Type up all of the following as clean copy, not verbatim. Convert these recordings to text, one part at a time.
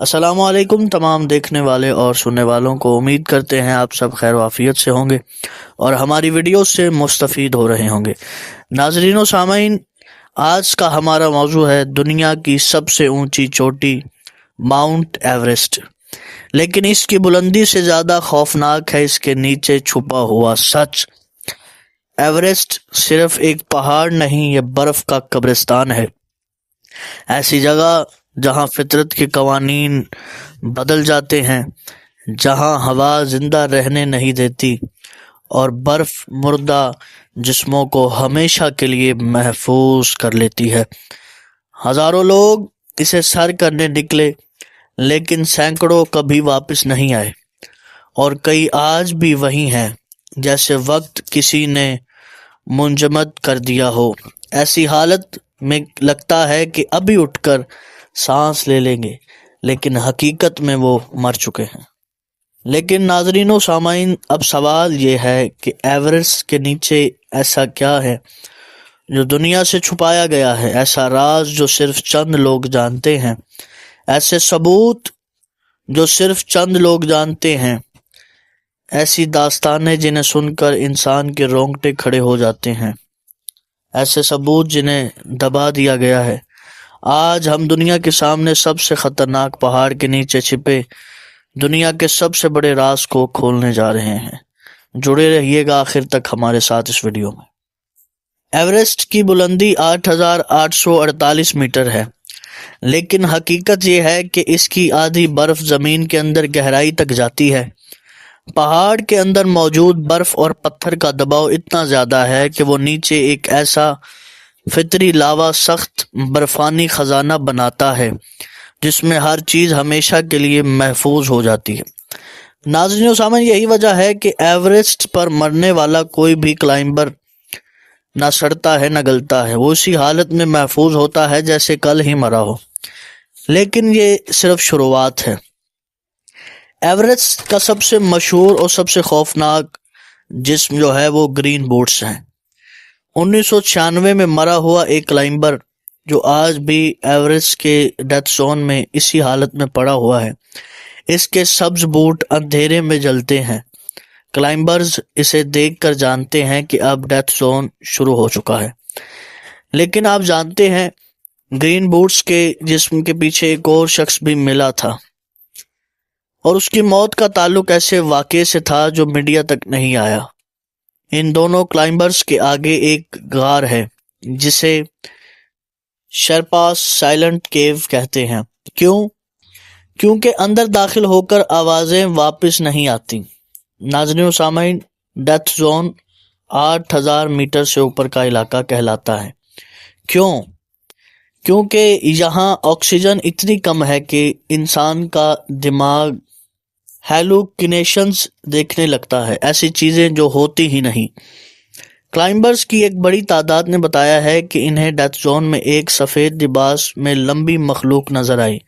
السلام علیکم تمام دیکھنے والے اور سننے والوں کو، امید کرتے ہیں آپ سب خیر و عافیت سے ہوں گے اور ہماری ویڈیو سے مستفید ہو رہے ہوں گے۔ ناظرین و سامعین، آج کا ہمارا موضوع ہے دنیا کی سب سے اونچی چوٹی ماؤنٹ ایوریسٹ، لیکن اس کی بلندی سے زیادہ خوفناک ہے اس کے نیچے چھپا ہوا سچ۔ ایوریسٹ صرف ایک پہاڑ نہیں، یہ برف کا قبرستان ہے، ایسی جگہ جہاں فطرت کے قوانین بدل جاتے ہیں، جہاں ہوا زندہ رہنے نہیں دیتی اور برف مردہ جسموں کو ہمیشہ کے لیے محفوظ کر لیتی ہے۔ ہزاروں لوگ اسے سر کرنے نکلے، لیکن سینکڑوں کبھی واپس نہیں آئے، اور کئی آج بھی وہی ہیں جیسے وقت کسی نے منجمد کر دیا ہو۔ ایسی حالت میں لگتا ہے کہ ابھی اٹھ کر سانس لے لیں گے، لیکن حقیقت میں وہ مر چکے ہیں۔ لیکن ناظرین و سامعین، اب سوال یہ ہے کہ ایوریسٹ کے نیچے ایسا کیا ہے جو دنیا سے چھپایا گیا ہے، ایسا راز جو صرف چند لوگ جانتے ہیں، ایسے ثبوت جو صرف چند لوگ جانتے ہیں، ایسی داستانیں جنہیں سن کر انسان کے رونگٹے کھڑے ہو جاتے ہیں، ایسے ثبوت جنہیں دبا دیا گیا ہے۔ آج ہم دنیا کے سامنے سب سے خطرناک پہاڑ کے نیچے چھپے دنیا کے سب سے بڑے راز کو کھولنے جا رہے ہیں۔ جڑے رہیے گا آخر تک ہمارے ساتھ اس ویڈیو میں۔ ایوریسٹ کی بلندی 8,848 میٹر ہے، لیکن حقیقت یہ ہے کہ اس کی آدھی برف زمین کے اندر گہرائی تک جاتی ہے۔ پہاڑ کے اندر موجود برف اور پتھر کا دباؤ اتنا زیادہ ہے کہ وہ نیچے ایک ایسا فطری لاوا سخت برفانی خزانہ بناتا ہے جس میں ہر چیز ہمیشہ کے لیے محفوظ ہو جاتی ہے۔ ناظرین و سامعین، یہی وجہ ہے کہ ایوریسٹ پر مرنے والا کوئی بھی کلائمبر نہ سڑتا ہے نہ گلتا ہے، وہ اسی حالت میں محفوظ ہوتا ہے جیسے کل ہی مرا ہو۔ لیکن یہ صرف شروعات ہے۔ ایوریسٹ کا سب سے مشہور اور سب سے خوفناک جسم جو ہے وہ گرین بوٹس ہیں۔ 1996 میں مرا ہوا ایک کلائمبر جو آج بھی ایوریسٹ کے ڈیتھ زون میں اسی حالت میں پڑا ہوا ہے۔ اس کے سبز بوٹ اندھیرے میں جلتے ہیں۔ کلائمبرز اسے دیکھ کر جانتے ہیں کہ اب ڈیتھ زون شروع ہو چکا ہے۔ لیکن آپ جانتے ہیں، گرین بوٹس کے جسم کے پیچھے ایک اور شخص بھی ملا تھا، اور اس کی موت کا تعلق ایسے واقعے سے تھا جو میڈیا تک نہیں آیا۔ ان دونوں کلائمبرز کے آگے ایک غار ہے جسے شرپاس سائلنٹ کیو کہتے ہیں۔ کیونکہ اندر داخل ہو کر آوازیں واپس نہیں آتی۔ ناظرین و سامعین، ڈیتھ زون 8,000 میٹر سے اوپر کا علاقہ کہلاتا ہے۔ کیونکہ یہاں آکسیجن اتنی کم ہے کہ انسان کا دماغ ہیلوکینیشنز دیکھنے لگتا ہے، ایسی چیزیں جو ہوتی ہی نہیں۔ کلائمبرز کی ایک بڑی تعداد نے بتایا ہے کہ انہیں ڈیتھ زون میں ایک سفید لباس میں لمبی مخلوق نظر آئی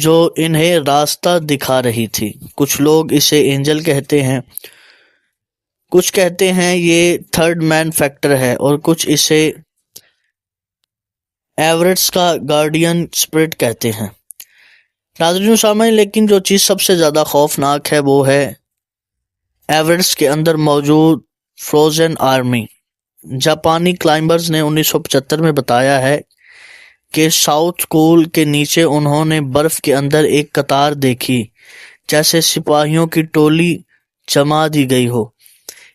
جو انہیں راستہ دکھا رہی تھی۔ کچھ لوگ اسے اینجل کہتے ہیں، کچھ کہتے ہیں یہ تھرڈ مین فیکٹر ہے، اور کچھ اسے ایوریسٹ کا گارڈین اسپرٹ کہتے ہیں۔ ناظرین و سامعین، لیکن جو چیز سب سے زیادہ خوفناک ہے وہ ہے ایوریسٹ کے اندر موجود فروزن آرمی۔ جاپانی کلائمبرز نے 1975 میں بتایا ہے کہ ساؤتھ پول کے نیچے انہوں نے برف کے اندر ایک قطار دیکھی، جیسے سپاہیوں کی ٹولی جما دی گئی ہو،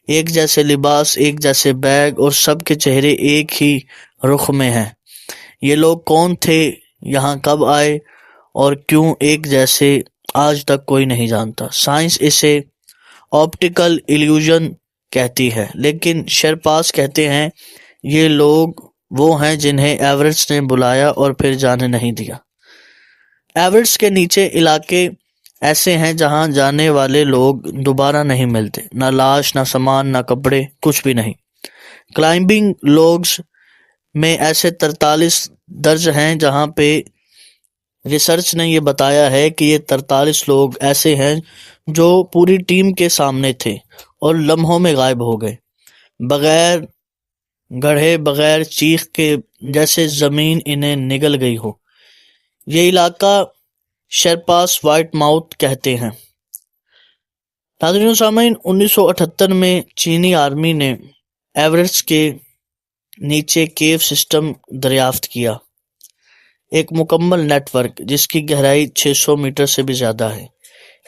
ایک جیسے لباس، ایک جیسے بیگ، اور سب کے چہرے ایک ہی رخ میں ہیں۔ یہ لوگ کون تھے، یہاں کب آئے اور کیوں ایک جیسے، آج تک کوئی نہیں جانتا۔ سائنس اسے آپٹیکل ایلیوژن کہتی ہے، لیکن شرپاس کہتے ہیں یہ لوگ وہ ہیں جنہیں ایوریسٹ نے بلایا اور پھر جانے نہیں دیا۔ ایوریسٹ کے نیچے علاقے ایسے ہیں جہاں جانے والے لوگ دوبارہ نہیں ملتے، نہ لاش، نہ سامان، نہ کپڑے، کچھ بھی نہیں۔ کلائمبنگ لاگز میں ایسے 43 درج ہیں جہاں پہ ریسرچ نے یہ بتایا ہے کہ یہ 43 لوگ ایسے ہیں جو پوری ٹیم کے سامنے تھے اور لمحوں میں غائب ہو گئے، بغیر گڑھے، بغیر چیخ کے، جیسے زمین انہیں نگل گئی ہو۔ یہ علاقہ شیرپاس وائٹ ماؤتھ کہتے ہیں۔ ناظرین و سامعین، 1978 میں چینی آرمی نے ایوریسٹ کے نیچے کیو سسٹم دریافت کیا، ایک مکمل نیٹ ورک جس کی گہرائی 600 میٹر سے بھی زیادہ ہے۔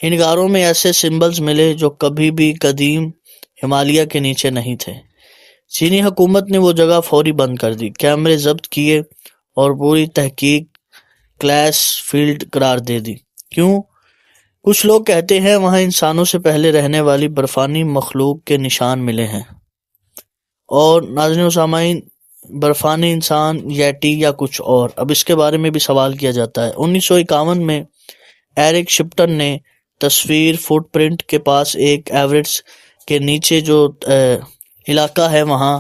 ان غاروں میں ایسے سمبلز ملے جو کبھی بھی قدیم ہمالیہ کے نیچے نہیں تھے۔ چینی حکومت نے وہ جگہ فوری بند کر دی، کیمرے ضبط کیے اور پوری تحقیق کلاس فیلڈ قرار دے دی۔ کیوں؟ کچھ لوگ کہتے ہیں وہاں انسانوں سے پہلے رہنے والی برفانی مخلوق کے نشان ملے ہیں، اور ناظرین و سامعین، برفانی انسان، ییٹی یا کچھ اور؟ اب اس کے بارے میں بھی سوال کیا جاتا ہے۔ 1951 میں ایرک شپٹن نے تصویر فٹ پرنٹ کے پاس ایک ایوریسٹ کے نیچے جو علاقہ ہے وہاں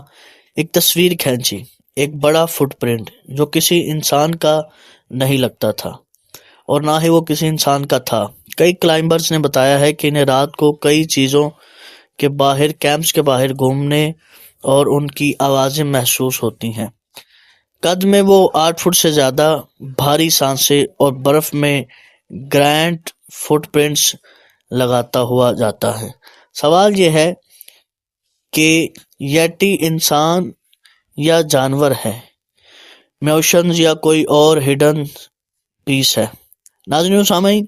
ایک تصویر کھینچی، ایک بڑا فٹ پرنٹ جو کسی انسان کا نہیں لگتا تھا اور نہ ہی وہ کسی انسان کا تھا۔ کئی کلائمبرز نے بتایا ہے کہ انہیں رات کو کئی چیزوں کے باہر، کیمپس کے باہر گھومنے اور ان کی آوازیں محسوس ہوتی ہیں۔ قد میں وہ 8 فٹ سے زیادہ، بھاری سانسیں اور برف میں گرینڈ فٹ پرنٹس لگاتا ہوا جاتا ہے۔ سوال یہ ہے کہ ییٹی انسان یا جانور ہے، میوشنز یا کوئی اور ہڈن پیس ہے؟ ناظرین و سامعین،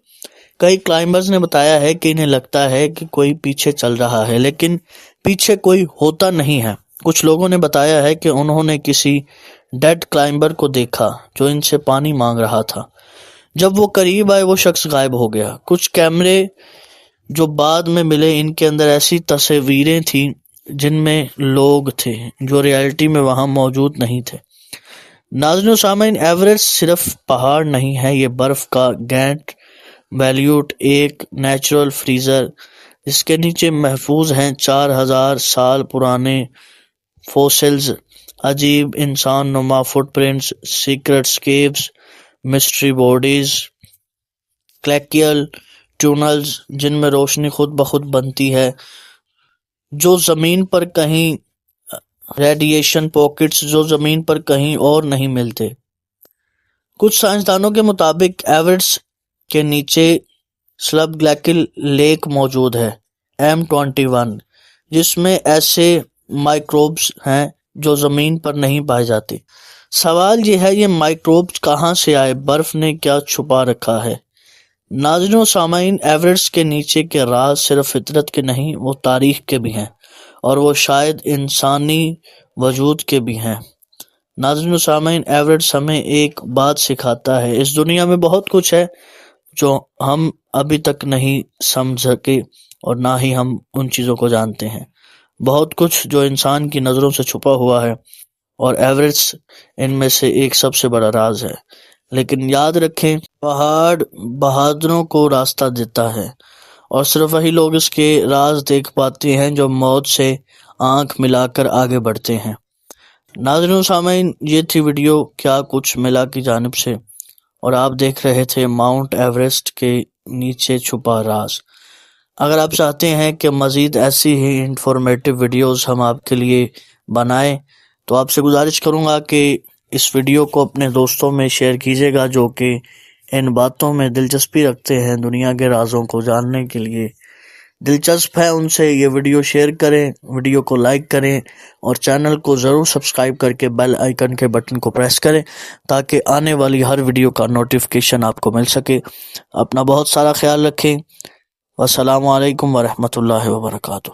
کئی کلائمبرز نے بتایا ہے کہ انہیں لگتا ہے کہ کوئی پیچھے چل رہا ہے، لیکن پیچھے کوئی ہوتا نہیں ہے۔ کچھ لوگوں نے بتایا ہے کہ انہوں نے کسی ڈیڈ کلائمبر کو دیکھا جو ان سے پانی مانگ رہا تھا۔ جب وہ قریب آئے وہ شخص غائب ہو گیا۔ کچھ کیمرے جو بعد میں ملے ان کے اندر ایسی تصویریں تھیں جن میں لوگ تھے جو ریالٹی میں وہاں موجود نہیں تھے۔ ناظرین و سامعین، ایوریسٹ صرف پہاڑ نہیں ہے، یہ برف کا گینٹ ویلیوٹ، ایک نیچرل فریزر جس کے نیچے محفوظ ہیں 4000 سال پرانے فوسلز، عجیب انسان نما فٹ پرنٹس، سیکرٹس کیوز، مسٹری باڈیز، کلیکیل ٹونلز جن میں روشنی خود بخود بنتی ہے، جو زمین پر کہیں ریڈیشن پاکٹس جو زمین پر کہیں اور نہیں ملتے۔ کچھ سائنسدانوں کے مطابق ایوریسٹ کے نیچے سلب گلیکل لیک موجود ہے، M21، جس میں ایسے مائکروبز ہیں جو زمین پر نہیں پائے جاتے۔ سوال یہ ہے، یہ مائکروبز کہاں سے آئے؟ برف نے کیا چھپا رکھا ہے؟ ناظرین و سامعین، ایوریسٹ کے نیچے کے راز صرف فطرت کے نہیں، وہ تاریخ کے بھی ہیں، اور وہ شاید انسانی وجود کے بھی ہیں۔ ناظرین و سامعین، ایوریسٹ ہمیں ایک بات سکھاتا ہے، اس دنیا میں بہت کچھ ہے جو ہم ابھی تک نہیں سمجھ سکے اور نہ ہی ہم ان چیزوں کو جانتے ہیں۔ بہت کچھ جو انسان کی نظروں سے چھپا ہوا ہے، اور ایوریسٹ ان میں سے ایک سب سے بڑا راز ہے۔ لیکن یاد رکھیں، پہاڑ بہادروں کو راستہ دیتا ہے، اور صرف وہی لوگ اس کے راز دیکھ پاتے ہیں جو موت سے آنکھ ملا کر آگے بڑھتے ہیں۔ ناظرین و سامعین، یہ تھی ویڈیو کیا کچھ ملا کی جانب سے، اور آپ دیکھ رہے تھے ماؤنٹ ایوریسٹ کے نیچے چھپا راز۔ اگر آپ چاہتے ہیں کہ مزید ایسی ہی انفارمیٹیو ویڈیوز ہم آپ کے لیے بنائیں تو آپ سے گزارش کروں گا کہ اس ویڈیو کو اپنے دوستوں میں شیئر کیجیے گا جو کہ ان باتوں میں دلچسپی رکھتے ہیں، دنیا کے رازوں کو جاننے کے لیے دلچسپ ہے۔ ان سے یہ ویڈیو شیئر کریں، ویڈیو کو لائک کریں، اور چینل کو ضرور سبسکرائب کر کے بیل آئیکن کے بٹن کو پریس کریں تاکہ آنے والی ہر ویڈیو کا نوٹیفیکیشن آپ کو مل سکے۔ اپنا بہت سارا خیال رکھیں۔ والسلام علیکم ورحمۃ اللہ وبرکاتہ۔